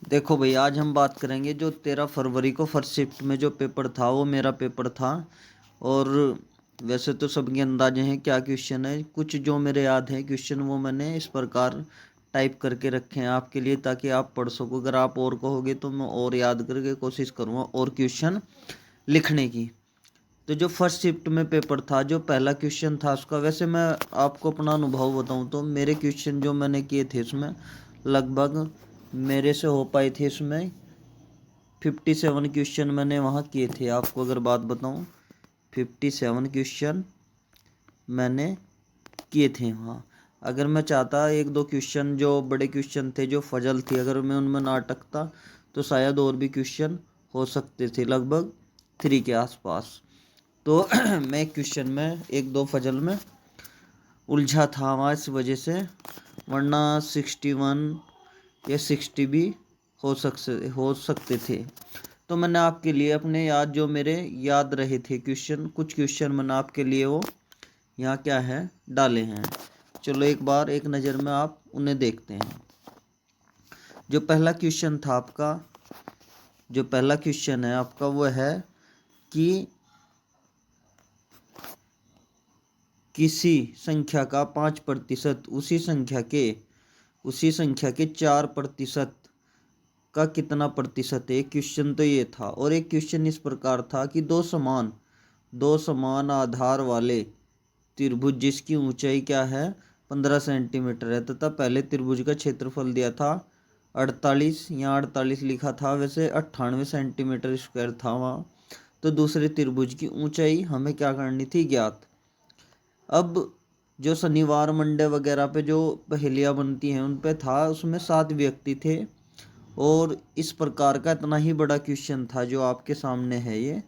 देखो भाई, आज हम बात करेंगे जो 13 फरवरी को फर्स्ट शिफ्ट में जो पेपर था वो मेरा पेपर था। और वैसे तो सबके अंदाजे हैं क्या क्वेश्चन है, कुछ जो मेरे याद हैं क्वेश्चन वो मैंने इस प्रकार टाइप करके रखे हैं आपके लिए ताकि आप पढ़ सको। अगर आप और कहोगे तो मैं और याद करके कोशिश करूँगा और क्वेश्चन लिखने की। तो जो फर्स्ट शिफ्ट में पेपर था, जो पहला क्वेश्चन था उसका, वैसे मैं आपको अपना अनुभव बताऊं तो मेरे क्वेश्चन जो मैंने किए थे इसमें लगभग मेरे से हो पाए थे इसमें 57 क्वेश्चन मैंने वहाँ किए थे। आपको अगर बात बताऊं 57 क्वेश्चन मैंने किए थे वहाँ। अगर मैं चाहता एक दो क्वेश्चन जो बड़े क्वेश्चन थे जो फजल थी, अगर मैं उनमें ना अटकता तो शायद और भी क्वेश्चन हो सकते थे लगभग 3 के आसपास। तो मैं एक क्वेश्चन में एक दो फजल में उलझा था वहाँ इस वजह से, वरना 61 या 60 भी हो सकते थे। तो मैंने आपके लिए अपने याद जो मेरे याद रहे थे क्वेश्चन, कुछ क्वेश्चन मैंने आपके लिए वो यहाँ क्या है डाले हैं। चलो एक बार एक नज़र में आप उन्हें देखते हैं। जो पहला क्वेश्चन था आपका, जो पहला क्वेश्चन है आपका वो है कि किसी संख्या का 5% उसी संख्या के 4% का कितना प्रतिशत है। क्वेश्चन तो ये था। और एक क्वेश्चन इस प्रकार था कि दो समान आधार वाले त्रिभुज जिसकी ऊंचाई क्या है 15 सेंटीमीटर है तथा पहले त्रिभुज का क्षेत्रफल दिया था 48, यहाँ 48 लिखा था, वैसे 98 सेंटीमीटर स्क्वायर था वहाँ। तो दूसरे त्रिभुज की ऊंचाई हमें क्या करनी थी ज्ञात। अब जो शनिवार मंडे वगैरह पे जो पहेलियाँ बनती हैं उन पे था, उसमें 7 व्यक्ति थे। और इस प्रकार का इतना ही बड़ा क्वेश्चन था जो आपके सामने है, ये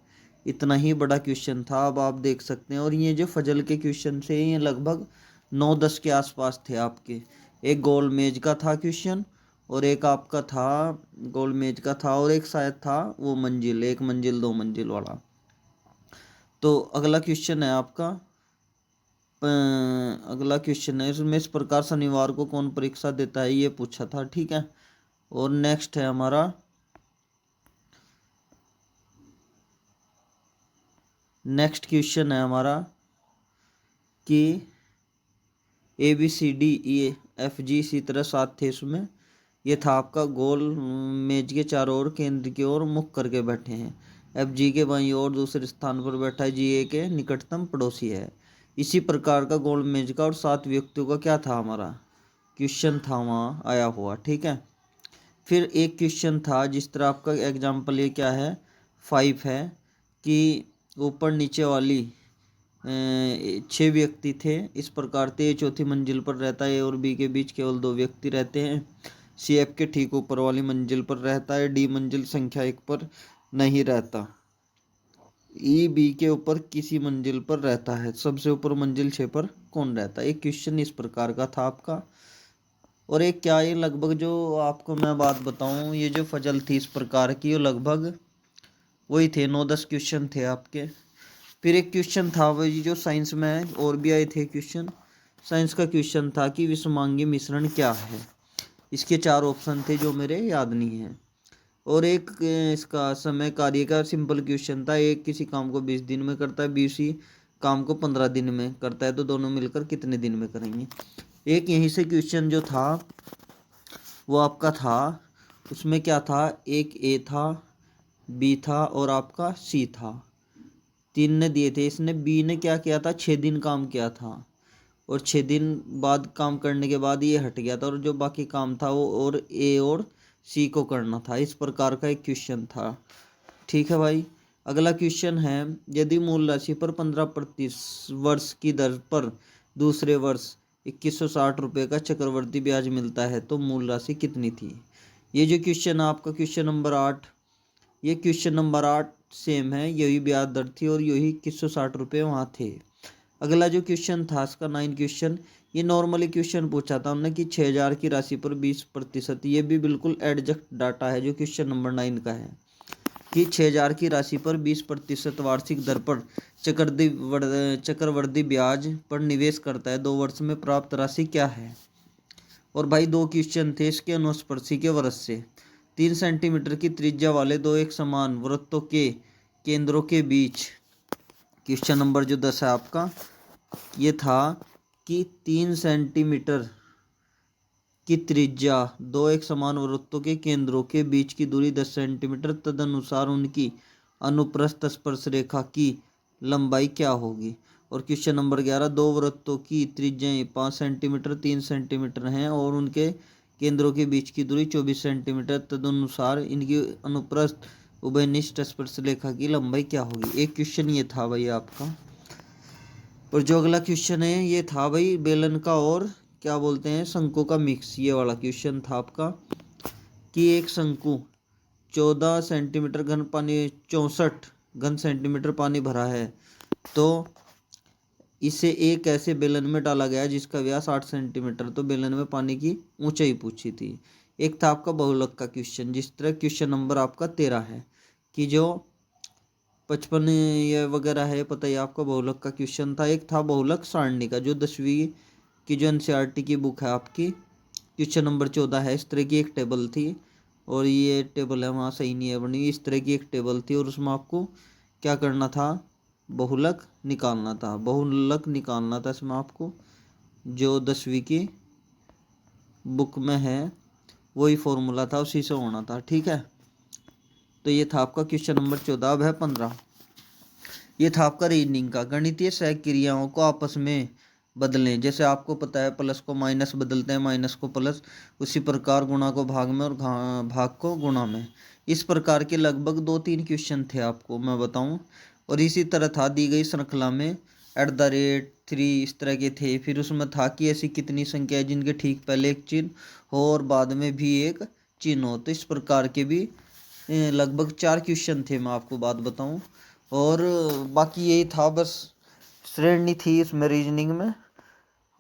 इतना ही बड़ा क्वेश्चन था। अब आप देख सकते हैं। और ये जो फजल के क्वेश्चन थे ये लगभग 9-10 के आसपास थे आपके। एक गोल मेज का था क्वेश्चन, और एक आपका था गोल मेज का था, और एक शायद था वो मंजिल, एक मंजिल दो मंजिल वाला। तो अगला क्वेश्चन है आपका, अगला क्वेश्चन है इसमें इस प्रकार शनिवार को कौन परीक्षा देता है ये पूछा था, ठीक है। और नेक्स्ट है हमारा, नेक्स्ट क्वेश्चन है हमारा कि ABCDEFG इसी तरह 7 थे इसमें। ये था आपका गोल मेज के चारों ओर केंद्र की ओर मुख करके बैठे हैं। FG के बाईं ओर दूसरे स्थान पर बैठा है, GA के निकटतम पड़ोसी है। इसी प्रकार का गोल मेज का और 7 व्यक्तियों का क्या था हमारा क्वेश्चन था वहाँ आया हुआ, ठीक है। फिर एक क्वेश्चन था जिस तरह आपका एग्जाम्पल ये क्या है 5 है कि ऊपर नीचे वाली 6 व्यक्ति थे। इस प्रकार से चौथी मंजिल पर रहता है, A और B के बीच केवल 2 व्यक्ति रहते हैं। CF के ठीक ऊपर वाली मंजिल पर रहता है, D मंजिल संख्या 1 पर नहीं रहता। EB के ऊपर किसी मंजिल पर रहता है, सबसे ऊपर मंजिल 6 पर कौन रहता है। एक क्वेश्चन इस प्रकार का था आपका। और एक क्या, ये लगभग जो आपको मैं बात बताऊं, ये जो फजल थी इस प्रकार की वो लगभग वही थे, 9-10 क्वेश्चन थे आपके। फिर एक क्वेश्चन था वही जो साइंस में और भी आए थे क्वेश्चन। साइंस का क्वेश्चन था कि विषमांगी मिश्रण क्या है। इसके 4 ऑप्शन थे जो मेरे याद नहीं है। और एक इसका समय कार्य का सिंपल क्वेश्चन था, एक किसी काम को 20 दिन में करता है, 20 काम को 15 दिन में करता है, तो दोनों मिलकर कितने दिन में करेंगे। एक यहीं से क्वेश्चन जो था वो आपका था, उसमें क्या था, एक A था, B था और आपका C था। 3 ने दिए थे, इसने B ने क्या किया था 6 दिन काम किया था, और 6 दिन बाद काम करने के बाद ये हट गया था, और जो बाकी काम था वो और A और C को करना था। इस प्रकार का एक क्वेश्चन था, ठीक है भाई। अगला क्वेश्चन है, यदि मूल राशि पर 15% वर्ष की दर पर दूसरे वर्ष 2160 रुपये का चक्रवर्ती ब्याज मिलता है तो मूल राशि कितनी थी। ये जो क्वेश्चन आपका क्वेश्चन नंबर 8, ये क्वेश्चन नंबर 8 सेम है, यही ब्याज दर थी और यही 2160 रुपये वहाँ थे। अगला जो क्वेश्चन था इसका 9 क्वेश्चन, ये नॉर्मली क्वेश्चन पूछा था हमने कि 6000 की राशि पर 20%, ये भी बिल्कुल एग्जैक्ट डाटा है जो क्वेश्चन नंबर 9 का है कि 6000 की राशि पर 20% वार्षिक दर पर चक्रवृद्धि ब्याज पर निवेश करता है, 2 वर्ष में प्राप्त राशि क्या है। और भाई 2 क्वेश्चन थे इसके अनुस्पर्शी के वर्ष से। 3 सेंटीमीटर की त्रिज्या वाले दो एक समान वृत्तों के केंद्रों के बीच। क्वेश्चन नंबर जो 10 है आपका, ये था कि 3 सेंटीमीटर की त्रिज्या दो एक समान वृत्तों के केंद्रों के बीच की दूरी 10 सेंटीमीटर, तदनुसार उनकी अनुप्रस्थ स्पर्शरेखा की लंबाई क्या होगी। और क्वेश्चन नंबर 11, दो वृत्तों की त्रिज्याएं 5 सेंटीमीटर 3 सेंटीमीटर हैं और उनके केंद्रों के बीच की दूरी 24 सेंटीमीटर, तदनुसार इनकी अनुप्रस्थ उभयनिष्ठ स्पर्शरेखा की लंबाई क्या होगी। एक क्वेश्चन ये था भाई आपका। और जो अगला क्वेश्चन है ये था भाई बेलन का और क्या बोलते हैं शंकु का मिक्स। ये वाला क्वेश्चन था आपका कि एक शंकु 14 सेंटीमीटर घन पानी 64 घन सेंटीमीटर पानी भरा है, तो इसे एक ऐसे बेलन में डाला गया जिसका व्यास 8 सेंटीमीटर। तो बेलन में पानी की ऊंचाई पूछी थी। एक था आपका बहुलक का क्वेश्चन, जिस तरह क्वेश्चन नंबर आपका 13 है कि जो 55 ये वगैरह है, पता ही आपका बहुलक का क्वेश्चन था। एक था बहुलक सारणी का, जो 10वीं की जो एनसीईआरटी की बुक है आपकी, क्वेश्चन नंबर 14 है। इस तरह की एक टेबल थी, और ये टेबल है वहाँ सही नहीं है बनी, इस तरह की एक टेबल थी और उसमें आपको क्या करना था, बहुलक निकालना था। बहुलक निकालना था इसमें आपको, जो 10वीं की बुक में है वही फॉर्मूला था, उसी से होना था। ठीक है, तो ये था आपका क्वेश्चन नंबर 14। अब है 15, ये था आपका रीजनिंग का। गणितीय सहक्रियाओं को आपस में बदलें। जैसे आपको पता है प्लस को माइनस बदलते हैं, माइनस को प्लस, उसी प्रकार गुणा को भाग में और भाग को गुणा में। इस प्रकार के लगभग 2-3 क्वेश्चन थे आपको मैं बताऊं। और इसी तरह था दी गई श्रृंखला में @3 इस तरह के थे। फिर उसमें था कि ऐसी कितनी संख्या है जिनके ठीक पहले एक चिन्ह हो और बाद में भी एक चिन्ह हो। तो इस प्रकार के भी लगभग 4 क्वेश्चन थे, मैं आपको बात बताऊं। और बाकी यही था, बस श्रेणी थी इसमें रीजनिंग में।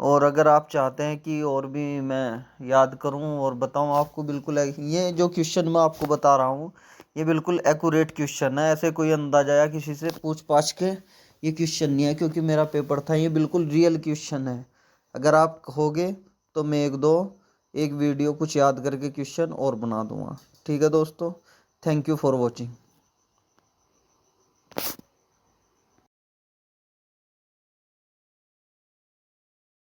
और अगर आप चाहते हैं कि और भी मैं याद करूं और बताऊं आपको, बिल्कुल ये जो क्वेश्चन मैं आपको बता रहा हूं ये बिल्कुल एक्यूरेट क्वेश्चन है। ऐसे कोई अंदाजा या किसी से पूछ पाछ के ये क्वेश्चन नहीं है, क्योंकि मेरा पेपर था, ये बिल्कुल रियल क्वेश्चन है। अगर आप होगे तो मैं एक वीडियो कुछ याद करके क्वेश्चन और बना दूंगा। ठीक है दोस्तों, थैंक यू फॉर वॉचिंग।